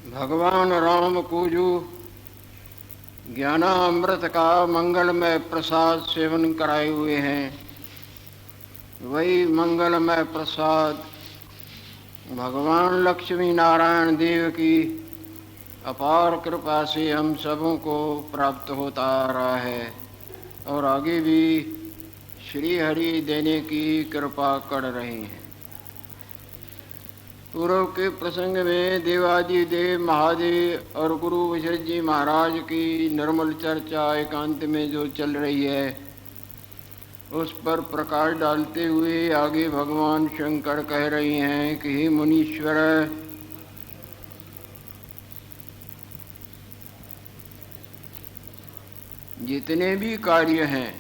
भगवान राम को जो ज्ञानामृत का मंगलमय प्रसाद सेवन कराए हुए हैं, वही मंगलमय प्रसाद भगवान लक्ष्मी नारायण देव की अपार कृपा से हम सबों को प्राप्त होता आ रहा है और आगे भी श्री हरि देने की कृपा कर रहे हैं। पूर्व के प्रसंग में देवादिदेव महादेव और गुरु वशिष्ठ जी महाराज की निर्मल चर्चा एकांत में जो चल रही है, उस पर प्रकाश डालते हुए आगे भगवान शंकर कह रही हैं कि हे मुनीश्वर, जितने भी कार्य हैं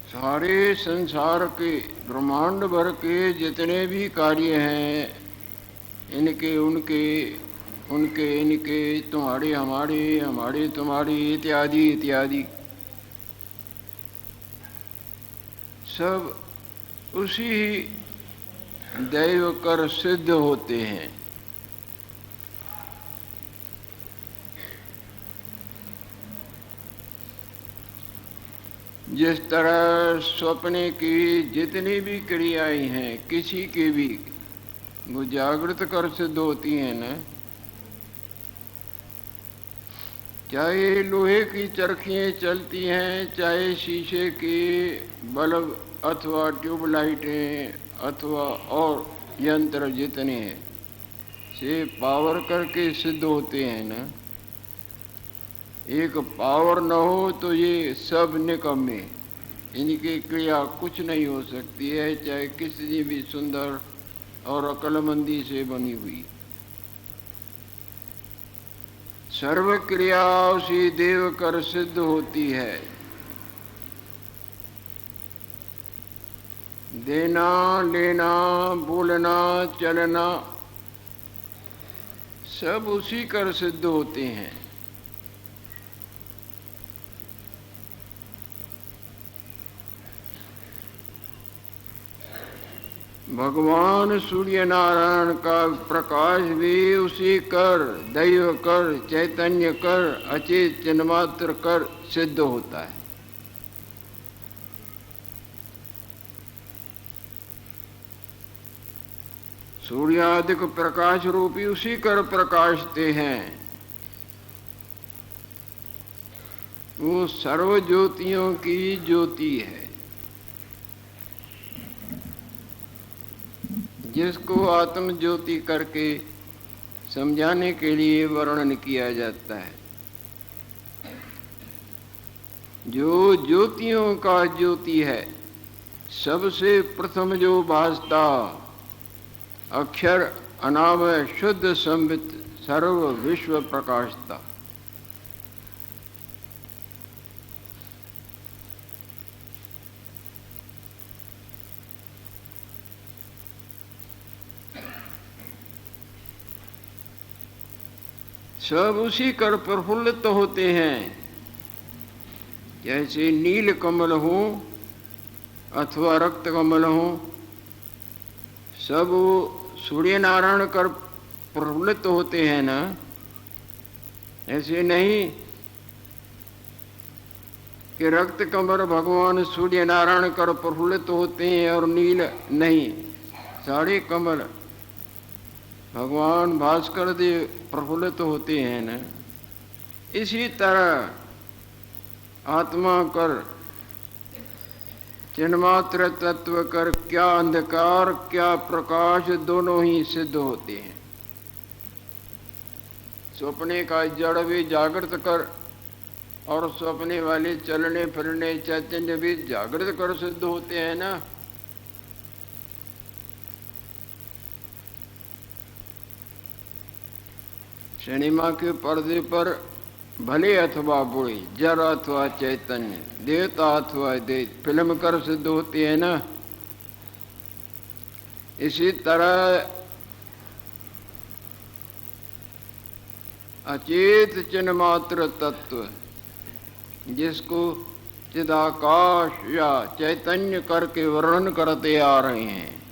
सारे संसार के ब्रह्मांड भर के जितने भी कार्य हैं, इनके उनके उनके इनके, तुम्हारे हमारे हमारे तुम्हारे इत्यादि इत्यादि, सब उसी दैव कर सिद्ध होते हैं। जिस तरह स्वप्ने की जितनी भी क्रियाएं हैं किसी के भी, वो जागृत कर सिद्ध होती हैं ना। चाहे लोहे की चरखियाँ चलती हैं, चाहे शीशे के बल्ब अथवा ट्यूबलाइटें अथवा और यंत्र जितने हैं, से पावर करके सिद्ध होते हैं ना। एक पावर न हो तो ये सब निकम्मे, इनकी क्रिया कुछ नहीं हो सकती है, चाहे किसी भी सुंदर और अक्लमंदी से बनी हुई। सर्व क्रिया उसी देव कर सिद्ध होती है। देना लेना बोलना चलना सब उसी कर सिद्ध होते हैं। भगवान सूर्य नारायण का प्रकाश भी उसी कर, दैव कर, चैतन्य कर, अचेत चिन्मात्र कर सिद्ध होता है। सूर्यादिक प्रकाश रूपी उसी कर प्रकाशते हैं। वो सर्व ज्योतियों की ज्योति है, जिसको आत्म ज्योति करके समझाने के लिए वर्णन किया जाता है। जो ज्योतियों का ज्योति है, सबसे प्रथम जो भासता अक्षर अनामय शुद्ध संबित सर्व विश्व प्रकाशता। सब उसी कर प्रफुल्लित होते हैं। जैसे नील कमल हो अथवा रक्त कमल हो, सब सूर्य नारायण कर प्रफुल्लित होते हैं ना। ऐसे नहीं कि रक्त कमल भगवान सूर्य नारायण कर प्रफुल्लित होते हैं और नील नहीं। सारे कमल भगवान भास्कर देव प्रफुल्लित होते हैं ना। इसी तरह आत्मा कर, चिन्मात्र तत्व कर, क्या अंधकार क्या प्रकाश दोनों ही सिद्ध होते हैं। स्वप्ने का जड़ भी जागृत कर और स्वप्ने वाले चलने फिरने चैतन्य भी जागृत कर सिद्ध होते हैं ना। सिनेमा के पर्दे पर भले अथवा बुरे, जड़ अथवा चैतन्य, देवता अथवा दैत्य फिल्म कर सिद्ध होती है ना। इसी तरह अचेत चिन्मात्र तत्व, जिसको चिदाकाश या चैतन्य करके वर्णन करते आ रहे हैं,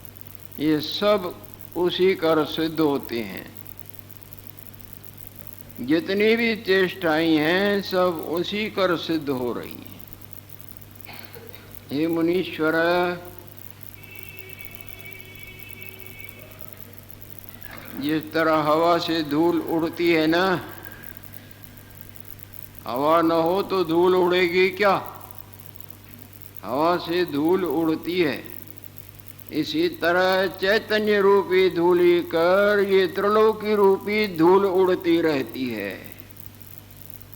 ये सब उसी कर सिद्ध होते हैं। जितनी भी चेष्टाएं हैं सब उसी कर सिद्ध हो रही हैं। हे मुनीश्वर, जिस तरह हवा से धूल उड़ती है ना, हवा न हो तो धूल उड़ेगी क्या? हवा से धूल उड़ती है। इसी तरह चैतन्य रूपी धूली कर ये त्रिलोकी रूपी धूल उड़ती रहती है।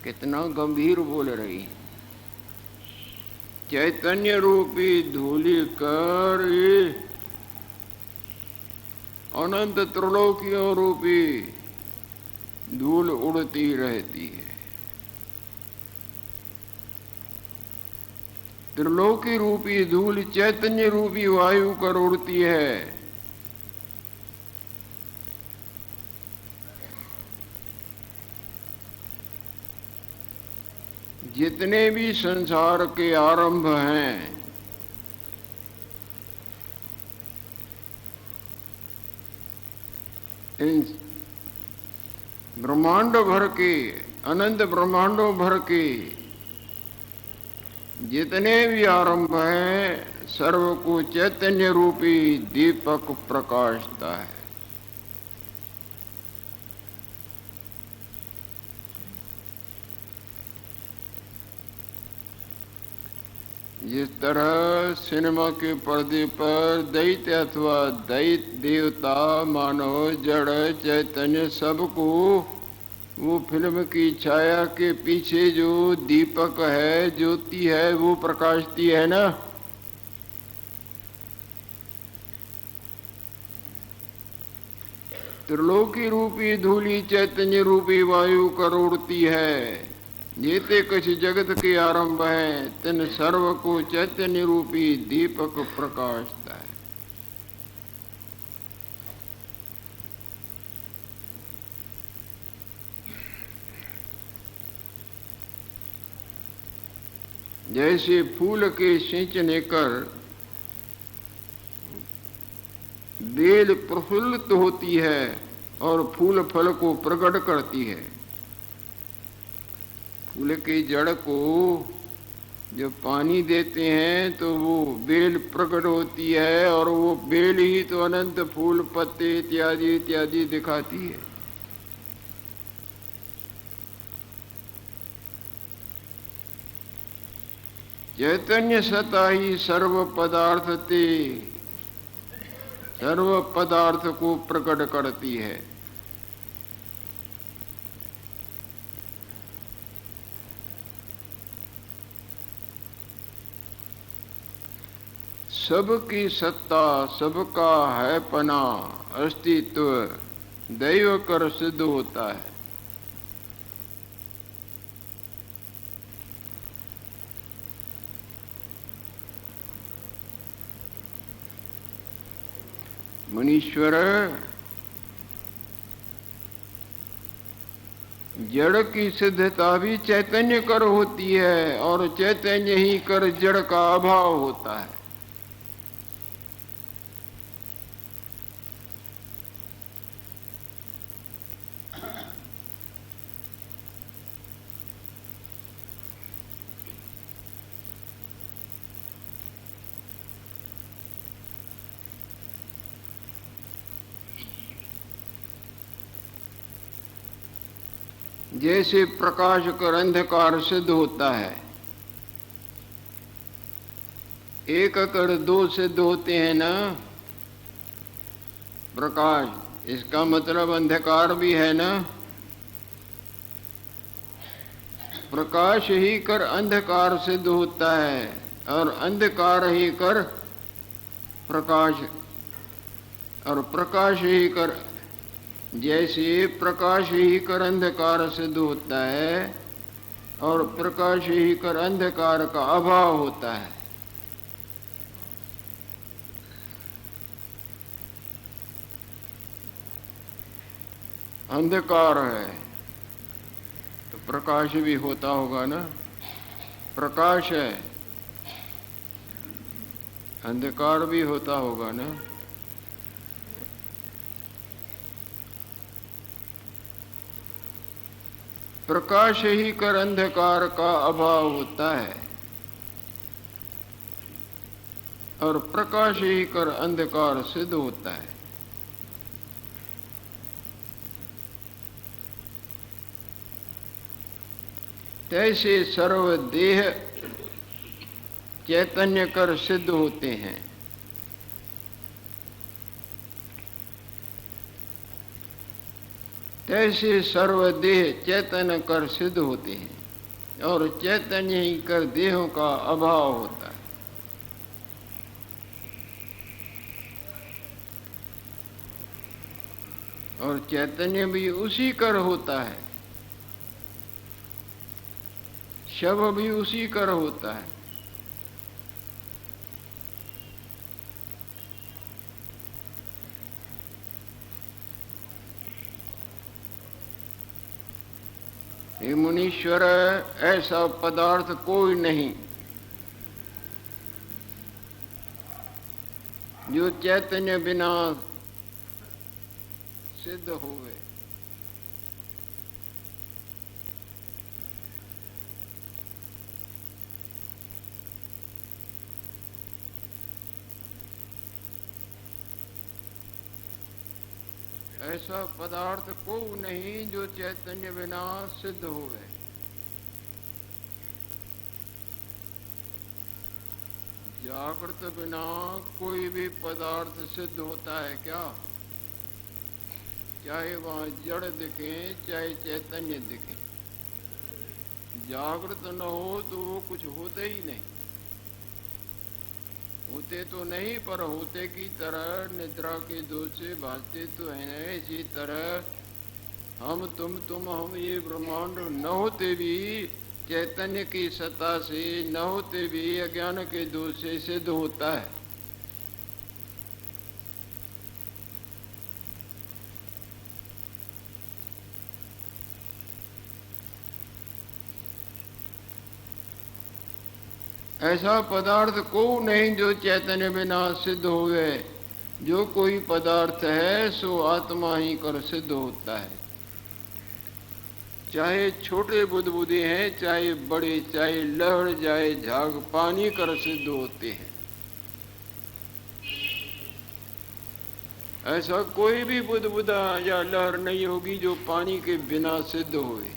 कितना गंभीर बोल रही। चैतन्य रूपी धूली कर ये अनंत त्रिलोकियों रूपी धूल उड़ती रहती है। त्रिलोकी रूपी धूल चैतन्य रूपी वायु कर उड़ती है। जितने भी संसार के आरंभ हैं, इन ब्रह्मांड भर के, अनंत ब्रह्मांडों भर के जितने भी आरंभ हैं, सर्व को चैतन्य रूपी दीपक प्रकाशता है। जिस तरह सिनेमा के पर्दे पर दैत्य अथवा दैत्य, देवता, मानव, जड़, चैतन्य सबको वो फिल्म की छाया के पीछे जो दीपक है, ज्योति है, वो प्रकाशती है ना। त्रिलोकी रूपी धूली चैतन्य रूपी वायु कर उड़ती है। जेते कुछ जगत के आरंभ है, तिन सर्व को चैतन्य रूपी दीपक प्रकाशता है। जैसे फूल के सिंचने कर बेल प्रफुल्लित होती है और फूल फल को प्रकट करती है। फूल की जड़ को जब पानी देते हैं तो वो बेल प्रकट होती है, और वो बेल ही तो अनंत फूल, पत्ते इत्यादि इत्यादि दिखाती है। चैतन्य सत्ता ही सर्व पदार्थ ते, सर्व पदार्थ को प्रकट करती है। सबकी सत्ता, सबका है पना, अस्तित्व दैव कर सिद्ध होता है। मुनीश्वर, जड़ की सिद्धता भी चैतन्य कर होती है, और चैतन्य ही कर जड़ का अभाव होता है। जैसे प्रकाश कर अंधकार सिद्ध होता है, एक कर दो सिद्ध होते हैं ना। प्रकाश, इसका मतलब अंधकार भी है ना। प्रकाश ही कर अंधकार सिद्ध होता है, और अंधकार ही कर प्रकाश, और प्रकाश ही कर, जैसे प्रकाश ही कर अंधकार सिद्ध होता है, और प्रकाश ही कर अंधकार का अभाव होता है। अंधकार है तो प्रकाश भी होता होगा ना। प्रकाश है अंधकार भी होता होगा ना। प्रकाश ही कर अंधकार का अभाव होता है और प्रकाश ही कर अंधकार सिद्ध होता है। तैसे सर्व देह चैतन्य कर सिद्ध होते हैं। तैसे सर्वदेह चैतन्य कर सिद्ध होते हैं और चैतन्य ही कर देहों का अभाव होता है। और चैतन्य भी उसी कर होता है, शव भी उसी कर होता है। हे मुनीश्वर, ऐसा पदार्थ कोई नहीं जो चैतन्य बिना सिद्ध होवे। ऐसा पदार्थ को नहीं जो चैतन्य बिना सिद्ध होवे। जागृत बिना कोई भी पदार्थ सिद्ध होता है क्या? चाहे वहां जड़ दिखे चाहे चैतन्य दिखे, जागृत न हो तो वो कुछ होते ही नहीं। होते तो नहीं पर होते की तरह निद्रा के दोष से भासते तो है। इसी तरह हम तुम हम ये ब्रह्मांड न होते भी चैतन्य की सत्ता से, न होते भी अज्ञान के दोष से सिद्ध होता है। ऐसा पदार्थ को नहीं जो चैतन्य बिना सिद्ध होवे। जो कोई पदार्थ है सो आत्मा ही कर सिद्ध होता है। चाहे छोटे बुदबुदे हैं, चाहे बड़े, चाहे लहर जाए झाग, पानी कर सिद्ध होते हैं। ऐसा कोई भी बुदबुदा या लहर नहीं होगी जो पानी के बिना सिद्ध होए।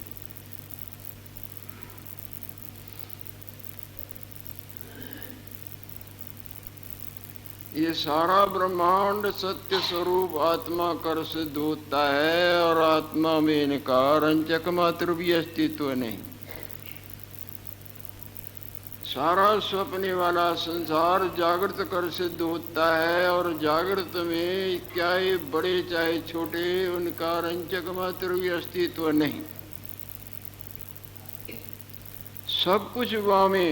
ये सारा ब्रह्मांड सत्य स्वरूप आत्मा कर सिद्ध होता है और आत्मा में इनका रंजक मात्र भी अस्तित्व नहीं। सारा स्वप्ने वाला संसार जागृत कर सिद्ध होता है और जागृत में चाहे बड़े चाहे छोटे उनका रंजक मात्र भी अस्तित्व नहीं। सब कुछ वामे,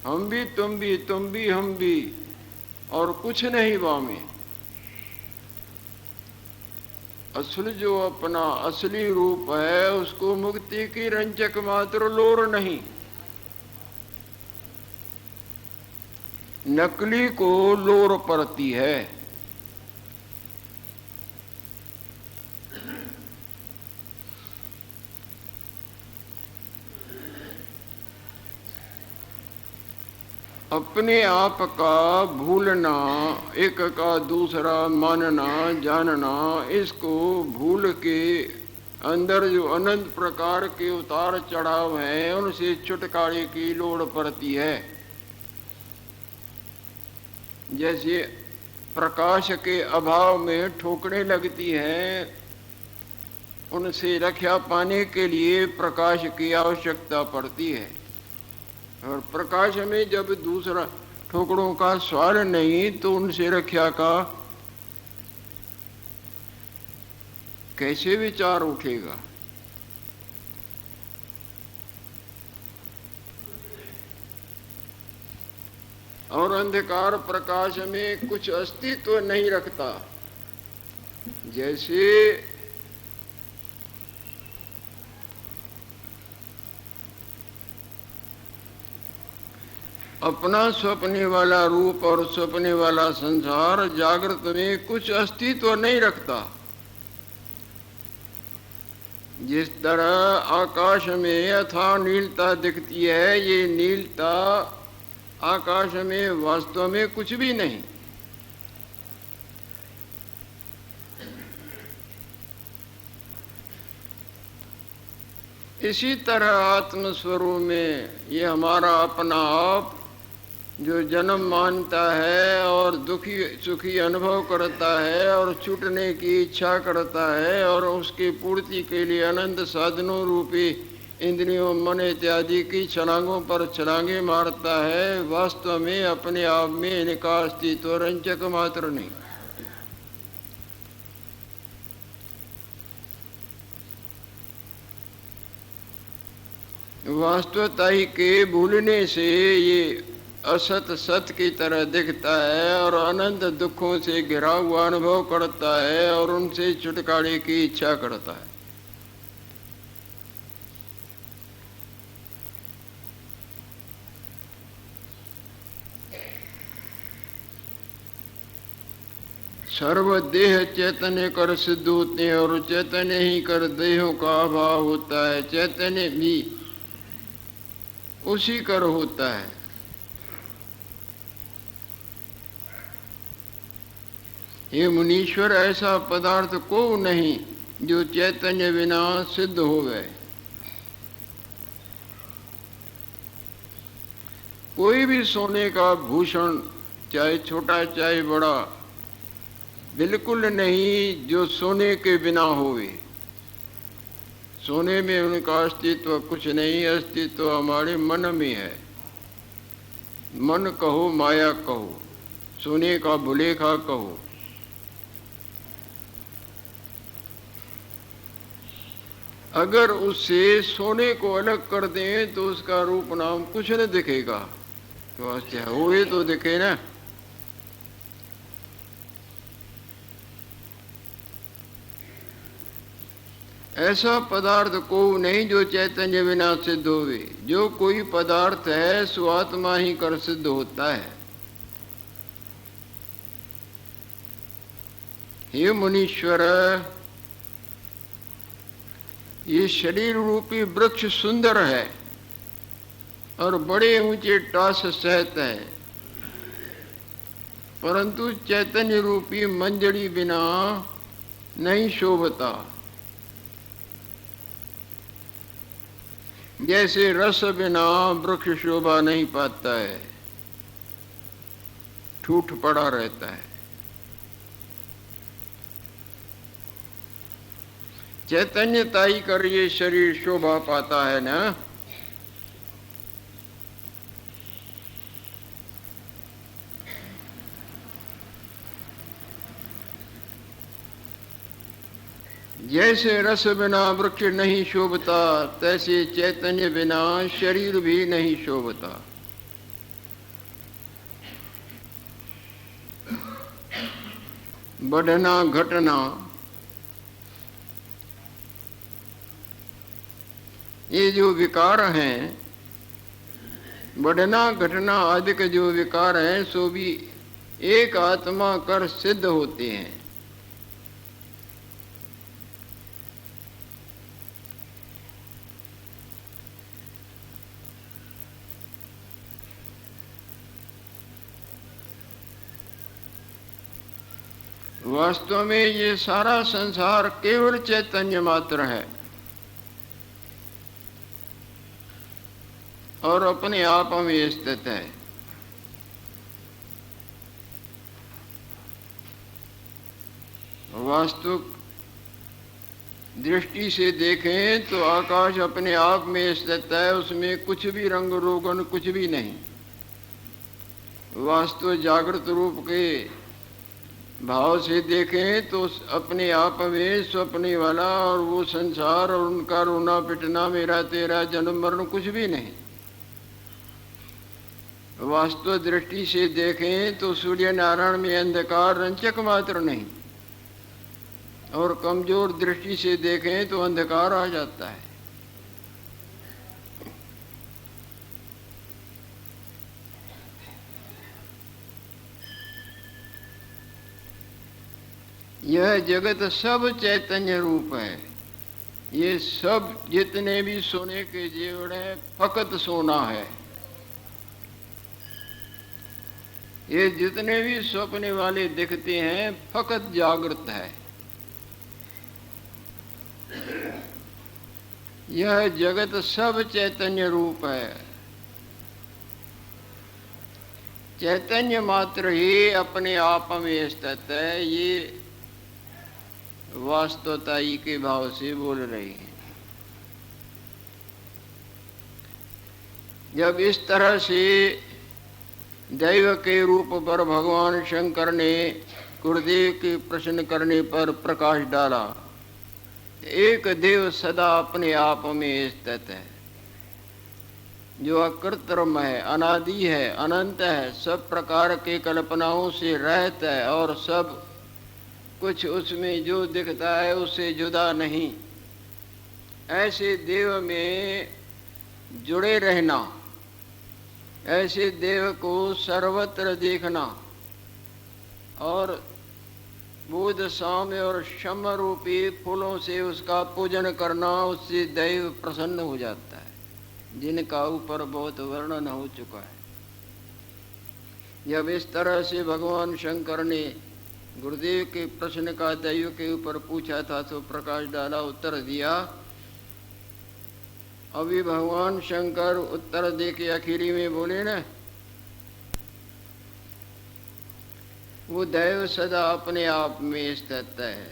हम भी तुम भी हम भी, और कुछ नहीं वामे। असल जो अपना असली रूप है उसको मुक्ति की रंजक मात्र लोर नहीं। नकली को लोर पड़ती है। अपने आप का भूलना, एक का दूसरा मानना जानना, इसको भूल के अंदर जो अनंत प्रकार के उतार चढ़ाव हैं उनसे छुटकारे की लोड़ पड़ती है। जैसे प्रकाश के अभाव में ठोकरें लगती हैं, उनसे रक्षा पाने के लिए प्रकाश की आवश्यकता पड़ती है। और प्रकाश में जब दूसरा ठोकरों का स्वार नहीं तो उनसे रक्षा का कैसे विचार उठेगा? और अंधकार प्रकाश में कुछ अस्तित्व नहीं रखता। जैसे अपना स्वप्ने वाला रूप और स्वप्ने वाला संसार जागृत में कुछ अस्तित्व नहीं रखता। जिस तरह आकाश में अथाह नीलता दिखती है, ये नीलता आकाश में वास्तव में कुछ भी नहीं। इसी तरह आत्मस्वरूप में ये हमारा अपना आप जो जन्म मानता है और दुखी सुखी अनुभव करता है और छूटने की इच्छा करता है और उसकी पूर्ति के लिए अनंत साधनों रूपी इंद्रियों मन इत्यादि की छलांगों पर छलांगे मारता है, वास्तव में अपने आप में इनका अस्तित्व रंचक मात्र नहीं। वास्तवता ही के भूलने से ये असत सत की तरह दिखता है और अनंत दुखों से घिरा हुआ अनुभव करता है और उनसे छुटकारे की इच्छा करता है। सर्वदेह चैतन्य कर सिद्ध होते हैं और चैतन्य ही कर देहों का अभाव होता है। चैतन्य भी उसी कर होता है। ये मुनीश्वर ऐसा पदार्थ को नहीं जो चैतन्य बिना सिद्ध हो गए। कोई भी सोने का भूषण चाहे छोटा चाहे बड़ा बिल्कुल नहीं जो सोने के बिना होवे। सोने में उनका अस्तित्व कुछ नहीं, अस्तित्व हमारे मन में है। मन कहो माया कहो, सोने का भुलेखा कहो, अगर उससे सोने को अलग कर दें तो उसका रूप नाम कुछ न दिखेगा। तो अच्छा हो ही तो दिखे ना। ऐसा पदार्थ को नहीं जो चैतन्य बिना सिद्ध होवे। जो कोई पदार्थ है सो आत्मा ही कर सिद्ध होता है। हे मुनीश्वर, ये शरीर रूपी वृक्ष सुंदर है और बड़े ऊंचे टास सहित है, परंतु चैतन्य रूपी मंजरी बिना नहीं शोभता। जैसे रस बिना वृक्ष शोभा नहीं पाता है, ठूठ पड़ा रहता है। चैतन्यताई कर ये शरीर शोभा पाता है ना। जैसे रस बिना वृक्ष नहीं शोभता, तैसे चैतन्य बिना शरीर भी नहीं शोभता। बढ़ना घटना ये जो विकार हैं, बढ़ना घटना आदि के जो विकार हैं सो भी एक आत्मा कर सिद्ध होते हैं। वास्तव में ये सारा संसार केवल चैतन्य मात्र है और अपने आप में स्थित है। वास्तविक दृष्टि से देखें तो आकाश अपने आप में स्थित है, उसमें कुछ भी रंग रोगन कुछ भी नहीं। वास्तव जागृत रूप के भाव से देखें तो अपने आप में स्वप्ने वाला और वो संसार और उनका रोना पिटना मेरा तेरा जन्म मरण कुछ भी नहीं। वास्तव दृष्टि से देखें तो सूर्य नारायण में अंधकार रंचक मात्र नहीं, और कमजोर दृष्टि से देखें तो अंधकार आ जाता है। यह जगत सब चैतन्य रूप है। ये सब जितने भी सोने के जेवर हैं फकत सोना है। ये जितने भी सपने वाले दिखते हैं फकत जागृत है। यह जगत सब चैतन्य रूप है। चैतन्य मात्र ही अपने आप में स्थित है। ये वास्तवताई के भाव से बोल रही है। जब इस तरह से दैव के रूप पर भगवान शंकर ने गुरुदेव के प्रश्न करने पर प्रकाश डाला, एक देव सदा अपने आप में स्थित है, जो अकृत्रिम है, अनादि है, अनंत है, सब प्रकार के कल्पनाओं से रहित है और सब कुछ उसमें जो दिखता है उससे जुदा नहीं। ऐसे देव में जुड़े रहना, ऐसे देव को सर्वत्र देखना और बुध साम्य और शम रूपी फूलों से उसका पूजन करना, उससे दैव प्रसन्न हो जाता है, जिनका ऊपर बहुत वर्णन हो चुका है। जब इस तरह से भगवान शंकर ने गुरुदेव के प्रश्न का दैव के ऊपर पूछा था तो प्रकाश डाला, उत्तर दिया। अभी भगवान शंकर उत्तर दे के आखिरी में बोले ना, वो दैव सदा अपने आप में स्थित है,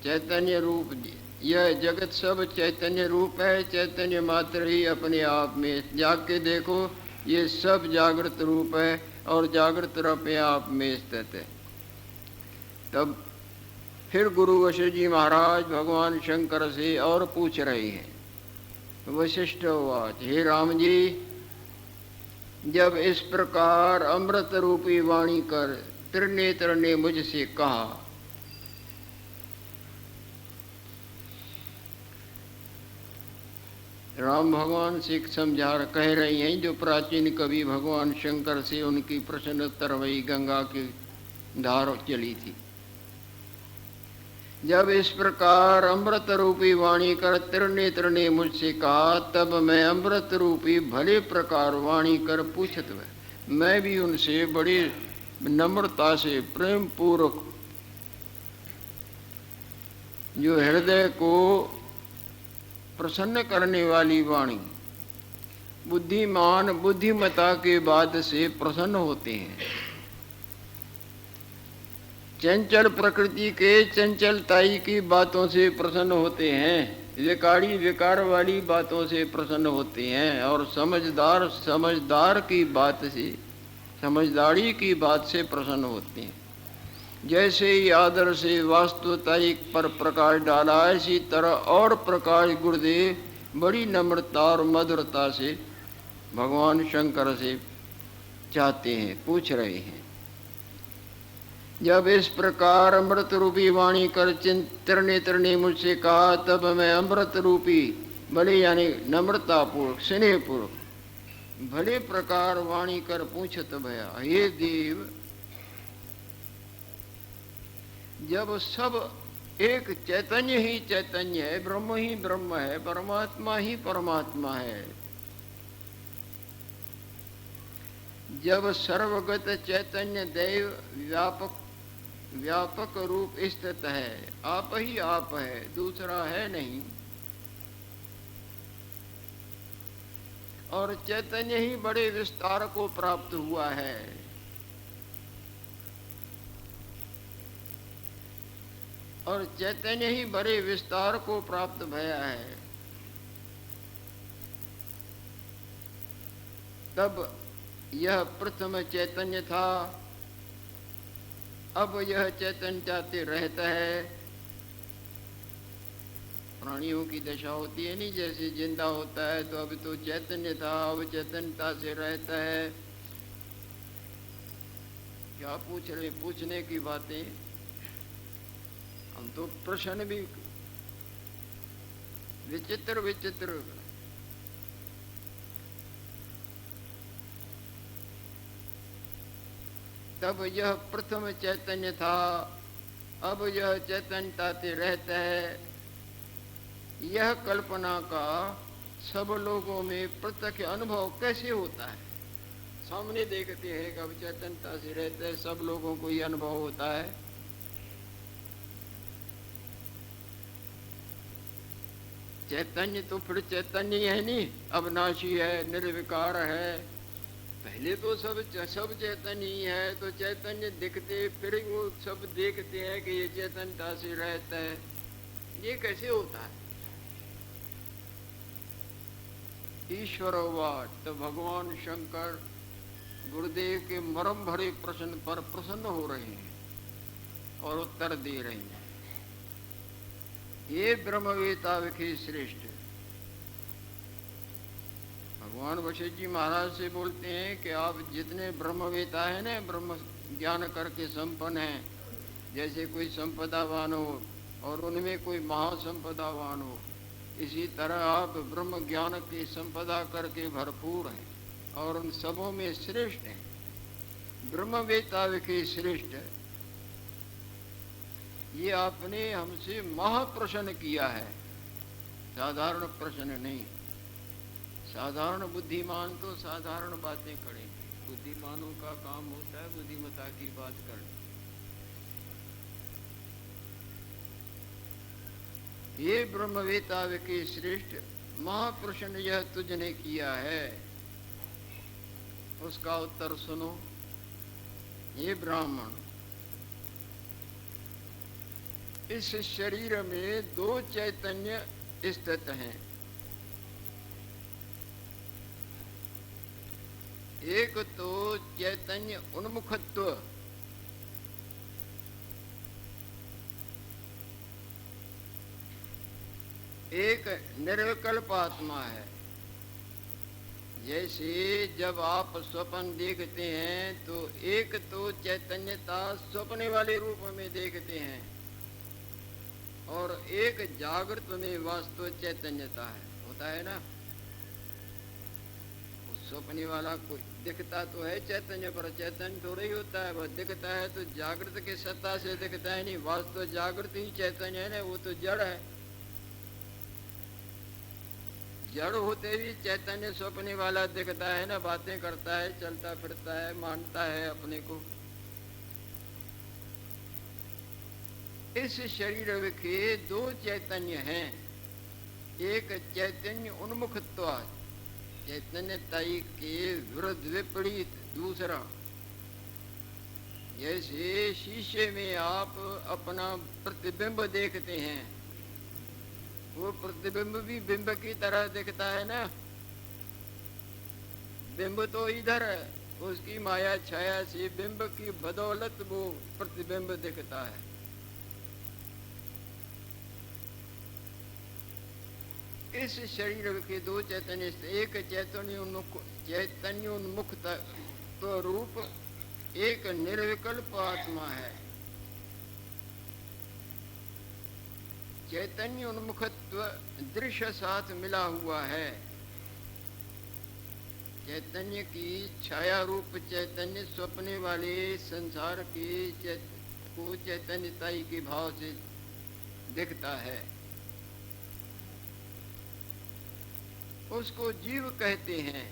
चैतन्य रूप। यह जगत सब चैतन्य रूप है, चैतन्य मात्र ही अपने आप में। जाग के देखो, ये सब जागृत रूप है और जागृत अपने आप में स्थित है। तब फिर गुरु वशिष्ठ जी महाराज भगवान शंकर से और पूछ रहे हैं। वशिष्ठ वाच, हे राम जी, जब इस प्रकार अमृत रूपी वाणी कर त्रिनेत्र ने मुझसे कहा, राम भगवान से समझा कह रही हैं, जो प्राचीन कवि भगवान शंकर से उनकी प्रश्नोत्तर वही गंगा की धार चली थी। जब इस प्रकार अमृत रूपी वाणी कर त्रिनेत्र ने मुझसे कहा, तब मैं अमृत रूपी भले प्रकार वाणी कर पूछत हुए मैं भी उनसे बड़ी नम्रता से प्रेम पूर्वक, जो हृदय को प्रसन्न करने वाली वाणी, बुद्धिमान बुद्धिमता के बाद से प्रसन्न होते हैं। चंचल प्रकृति के चंचलताई की बातों से प्रसन्न होते हैं, विकारी विकार वाली बातों से प्रसन्न होते हैं और समझदार की बात से, समझदारी की बात से प्रसन्न होते हैं। जैसे ही आदर से वास्तवताई पर प्रकाश डाला, इसी तरह और प्रकाश गुरुदेव बड़ी नम्रता और मधुरता से भगवान शंकर से चाहते हैं, पूछ रहे हैं। जब इस प्रकार अमृत रूपी वाणी कर त्रिनेत्र ने मुझसे कहा, तब मैं अमृत रूपी भले यानी नम्रता पूर्वक स्नेह पूर्वक भले प्रकार वाणी कर पूछत भया, हे देव, जब सब एक चैतन्य ही चैतन्य है, ब्रह्म ही ब्रह्म है, परमात्मा ही परमात्मा है, जब सर्वगत चैतन्य देव व्यापक रूप स्थित है, आप ही आप है, दूसरा है नहीं, और चैतन्य ही बड़े विस्तार को प्राप्त हुआ है, और चैतन्य ही बड़े विस्तार को प्राप्त भया है, तब यह प्रथम चैतन्य था, अब यह चैतन्य चाहते रहता है। प्राणियों की दशा होती है नहीं, जैसे जिंदा होता है तो अभी तो चैतन्य था, अब चैतन्यता से रहता है। क्या पूछ रहे, पूछने की बातें, हम तो प्रश्न भी विचित्र विचित्र। तब यह प्रथम चैतन्य था, अब यह चैतन्यता से रहता है, यह कल्पना का सब लोगों में प्रत्यक्ष अनुभव कैसे होता है? सामने देखते हैं कि अब चैतन्यता से रहते हैं, सब लोगों को यह अनुभव होता है। चैतन्य तो फिर चैतन्य है नहीं, अविनाशी है, निर्विकार है। पहले तो सब चैतन्य ही है, तो चैतन्य दिखते फिर वो सब देखते हैं कि ये चैतन्यता से रहता है, ये कैसे होता है? ईश्वरवाद। तो भगवान शंकर गुरुदेव के मरम भरे प्रश्न पर प्रसन्न हो रहे हैं और उत्तर दे रहे हैं। ये ब्रह्मवेता विखे श्रेष्ठ। भगवान वशिष्ठ जी महाराज से बोलते हैं कि आप जितने ब्रह्मवेता है ना, ब्रह्म ज्ञान करके संपन्न हैं, जैसे कोई संपदावान हो और उनमें कोई महासंपदावान हो, इसी तरह आप ब्रह्म ज्ञान की संपदा करके भरपूर हैं और उन सबों में श्रेष्ठ हैं। ब्रह्मवेता विखे श्रेष्ठ, ये आपने हमसे महाप्रश्न किया है, साधारण प्रश्न नहीं। साधारण बुद्धिमान तो साधारण बातें करेंगे, बुद्धिमानों का काम होता है बुद्धिमता की बात करना। ये ब्रह्मवेता विखे श्रेष्ठ, महाप्रश्न यह तुझने किया है, उसका उत्तर सुनो। ये ब्राह्मण, इस शरीर में दो चैतन्य स्थित हैं। एक तो चैतन्य उन्मुखत्व, एक निर्विकल्प आत्मा है। जैसे जब आप स्वप्न देखते हैं तो एक तो चैतन्यता स्वप्न वाले रूप में देखते हैं और एक जागृत में वास्तव चैतन्यता है, होता है ना। स्वप्न वाला कोई दिखता तो है चैतन्य, पर चैतन्य थोड़ा ही होता है, वह दिखता है तो जागृत के सत्ता से दिखता है, नहीं वास्तव जागृत ही चैतन्य है ना, वो तो जड़ है। जड़ होते भी चैतन्य स्वप्न वाला दिखता है ना, बातें करता है, चलता फिरता है, मानता है अपने को। इस शरीर के दो चैतन्य हैं, एक चैतन्य उन्मुखत्व, चैतन्यताई के विरुद्ध विपरीत दूसरा। जैसे शीशे में आप अपना प्रतिबिंब देखते हैं, वो प्रतिबिंब भी बिंब की तरह दिखता है ना। बिंब तो इधर है, उसकी माया छाया से बिंब की बदौलत वो प्रतिबिंब दिखता है। इस शरीर के दो चैतन्य, एक चैतन्य उन्मुख तो रूप, एक निर्विकल्प आत्मा है। चैतन्य उन्मुखत्व दृश्य साथ मिला हुआ है। चैतन्य की छाया रूप चैतन्य स्वप्ने वाले संसार के को चैतन्यताई के भाव से दिखता है, उसको जीव कहते हैं।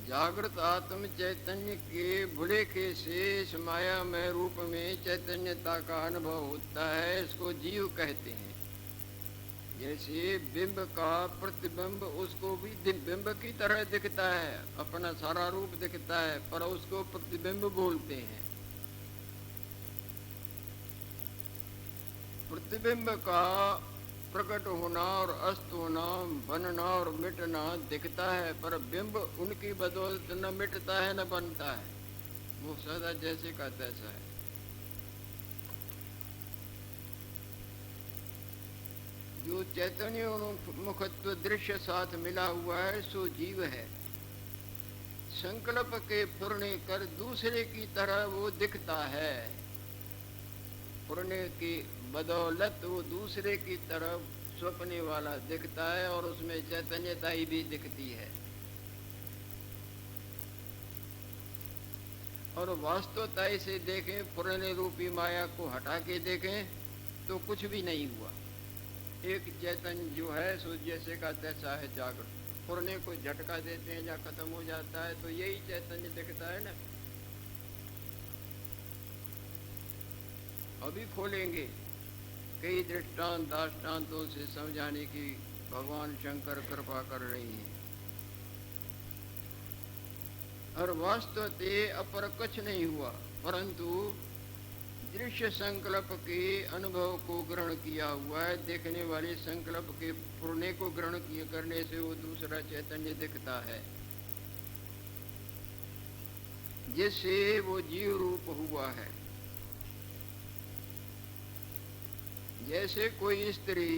जागृत आत्म चैतन्य के भुलेखे शेष मायामय रूप में चैतन्यता का अनुभव होता है, इसको जीव कहते हैं। जैसे बिंब का प्रतिबिंब उसको भी बिंब की तरह दिखता है, अपना सारा रूप दिखता है, पर उसको प्रतिबिंब बोलते हैं। प्रतिबिंब का प्रकट होना और अस्त होना, बनना और मिटना दिखता है, पर बिंब उनकी बदौलत न मिटता है न बनता है, वो सदा जैसे का तैसा है। जो चैतन्य मुखत्व दृश्य साथ मिला हुआ है सो जीव है। संकल्प के पूर्ण कर दूसरे की तरह वो दिखता है, पूर्ण की बदौलत वो दूसरे की तरफ स्वप्ने वाला दिखता है और उसमें चैतन्यता ही भी दिखती है। और वास्तवता से देखें, पुराने रूपी माया को हटा के देखें तो कुछ भी नहीं हुआ। एक चैतन्य जो है सो जैसे का तैसा है जागृत, पुराने को झटका देते हैं या खत्म हो जाता है तो यही चैतन्य दिखता है ना। अभी खोलेंगे कई दृष्टांत दाष्टान्तों से समझाने की भगवान शंकर कृपा कर रही हैं। और वास्तवतः अपर कुछ नहीं हुआ, परंतु दृश्य संकल्प के अनुभव को ग्रहण किया हुआ है। देखने वाले संकल्प के पुरने को ग्रहण करने से वो दूसरा चैतन्य दिखता है, जिससे वो जीव रूप हुआ है। जैसे कोई स्त्री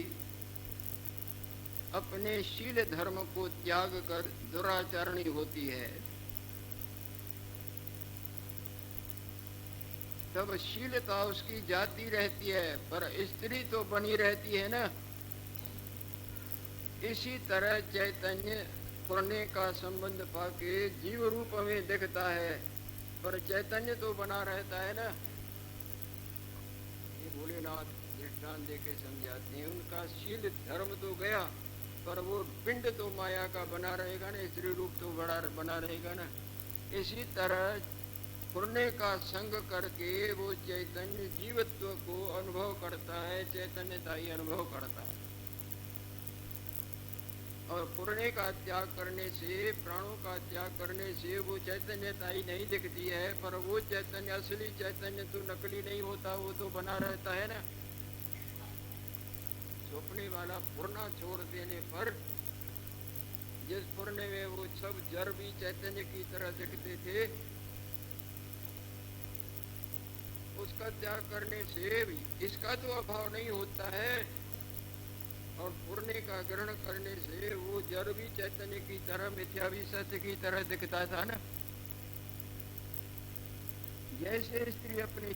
अपने शील धर्म को त्याग कर दुराचरणी होती है, तब शीलता उसकी जाती रहती है, पर स्त्री तो बनी रहती है ना। इसी तरह चैतन्य पुरने का संबंध पाके जीव रूप में दिखता है, पर चैतन्य तो बना रहता है ना। ये भोलेनाथ दृष्टांत देके समझाते हैं। उनका शील धर्म तो गया, पर वो पिंड तो माया का बना रहेगा ना, स्त्री रूप तो बड़ा बना रहेगा ना। इसी तरह पुण्य का संग करके वो चैतन्य जीवत्व को अनुभव करता है, चैतन्यता ही अनुभव करता है। और पुण्य का त्याग करने से, प्राणों का त्याग करने से वो चैतन्यता ही नहीं दिखती है, पर वो चैतन्य, असली चैतन्य तो नकली नहीं होता, वो तो बना रहता है ना। स्वप्ने वाला पुरना छोड़ देने पर जिस पुरने में वो सब जड़ भी चैतन्य की तरह दिखते थे, उसका त्याग करने से भी इसका तो अभाव नहीं होता है। और पुरने का ग्रहण करने से वो जड़ भी चैतन्य की तरह, मिथ्या भी सत्य की तरह दिखता था ना। जैसे स्त्री अपने